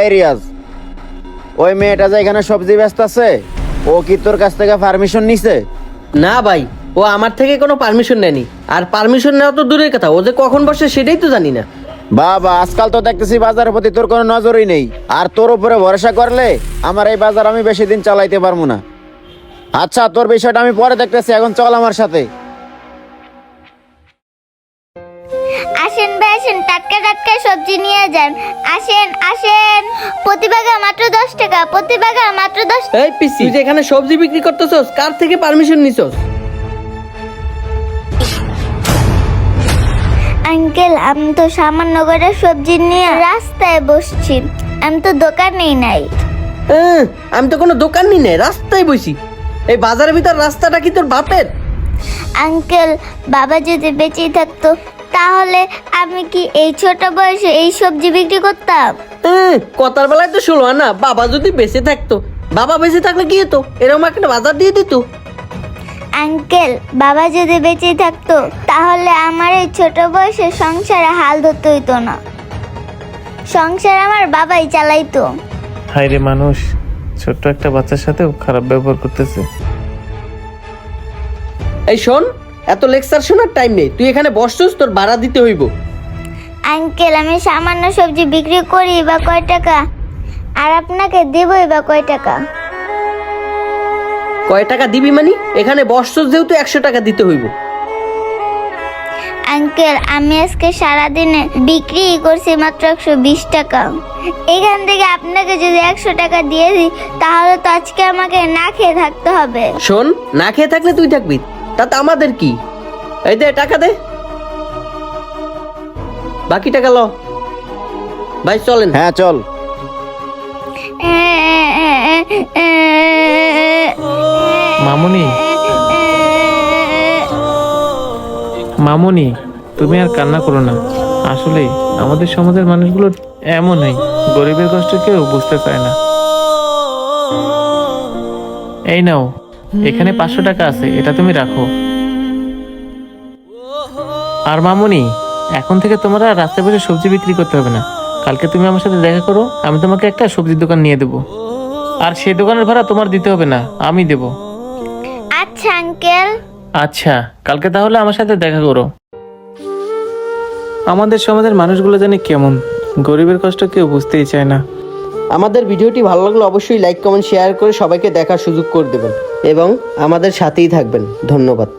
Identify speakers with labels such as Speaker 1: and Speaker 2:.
Speaker 1: এই রিয়াজ, ওই মেয়েটা যে এখানে সবজি ব্যস্ত আছে, ও কি তোর কাছ থেকে পারমিশন নিছে?
Speaker 2: না ভাই, ও আমার থেকে কোনো পারমিশন নেয়নি। আর পারমিশন নেওয়া তো দূরের কথা, ও যে কখন বসে সেটাই তো জানি না।
Speaker 1: বাবা, আজকাল তো দেখতেছি বাজারের প্রতি তোর কোনো নজরই নেই। আর তোর উপরে ভরসা করলে আমার এই বাজার আমি বেশি দিন চালাইতে পারবো না। আচ্ছা, তোর বিষয়টা আমি পরে দেখতেছি, এখন চল আমার সাথে।
Speaker 3: আসেন ভাই আসেন, টাটকা টাটকা সবজি নিয়ে যান। আসেন আসেন, প্রতি বাগা মাত্র 10 টাকা, প্রতি বাগা মাত্র 10 টাকা।
Speaker 2: এই পিসি, তুই যে এখানে সবজি বিক্রি করতেছস, কার থেকে পারমিশন নিছস?
Speaker 3: আঙ্কেল, আমি তো সামান্য করে সবজি নিয়ে রাস্তায় বসছি, আমি তো দোকানেই নাই।
Speaker 2: আমি তো কোনো দোকান নি নাই, রাস্তায় বসি। এই বাজারের ভিতর রাস্তাটা কি তোর বাপের?
Speaker 3: আঙ্কেল, বাবা যদি বেঁচে থাকতো তাহলে আমি কি এই ছোট বয়সে এই সবজি বিক্রি করতাম?
Speaker 2: কথার বেলায় তো শুনলো না, বাবা যদি বেঁচে থাকতো। বাবা বেঁচে থাকলে কি হতো? এরকম একটা বাজার দিয়ে দিত।
Speaker 3: আঙ্কেল, বাবা যদি বেঁচে থাকতো তাহলে আমার এই ছোট বয়সে সংসারে হাল ধরতে হইতো না, সংসার আমার বাবাই চালাইতো।
Speaker 4: হায়রে মানুষ, ছোট্ট একটা বাচ্চার সাথেও খারাপ ব্যবহার করতেছে।
Speaker 2: এই শোন, এত লেকচার শোনার টাইম নেই, তুই এখানে বসছস, তোর ভাড়া দিতে হইব।
Speaker 3: আঙ্কেল, আমি সামান্য সবজি বিক্রি করি বা কয় টাকা, আর আপনাকে দেবই বা কয় টাকা?
Speaker 2: কয় টাকা দিবি মানে? এখানে বসছস যেহেতু 100 টাকা দিতে হইব।
Speaker 3: আঙ্কেল, আমি আজকে সারাদিনে বিক্রি করছি মাত্র 120 টাকা। এখান থেকে আপনাকে যদি 100 টাকা দিয়ে দিই তাহলে তো আজকে আমাকে না খেয়ে থাকতে হবে।
Speaker 2: শোন, না খেয়ে থাকলে তুই থাকবি, তাতে আমাদের কি? এই দে টাকা দে, বাকি টাকা ল। ভাই চলেন।
Speaker 1: হ্যাঁ চল।
Speaker 4: মামুনি, মামুনি, তুমি আর কান্না করো না। আসলে আমাদের সমাজের মানুষগুলো এমনই, গরিবের কষ্ট কেউ বুঝতে চায় না। এই নাও, এখানে 500 টাকা আছে, এটা তুমি রাখো। আর মামুনি, এখন থেকে তোমরা রাস্তায় বসে সবজি বিক্রি করতে হবে না। কালকে তুমি আমার সাথে দেখা করো, আমি তোমাকে একটা সবজির দোকান নিয়ে দেবো। আর সেই দোকানের ভাড়া তোমার দিতে হবে না, আমি দেবো।
Speaker 3: আচ্ছা আঙ্কেল।
Speaker 4: আচ্ছা, কালকে তাহলে আমার সাথে দেখা করো। আমাদের সমাজের মানুষগুলো জানি কেমন, গরিবের কষ্ট কেউ বুঝতেই চায় না।
Speaker 2: আমাদের ভিডিওটি ভালো লাগলে অবশ্যই লাইক কমেন্ট শেয়ার করে সবাইকে দেখার সুযোগ করে দেবেন এবং আমাদের সাথেই থাকবেন। ধন্যবাদ।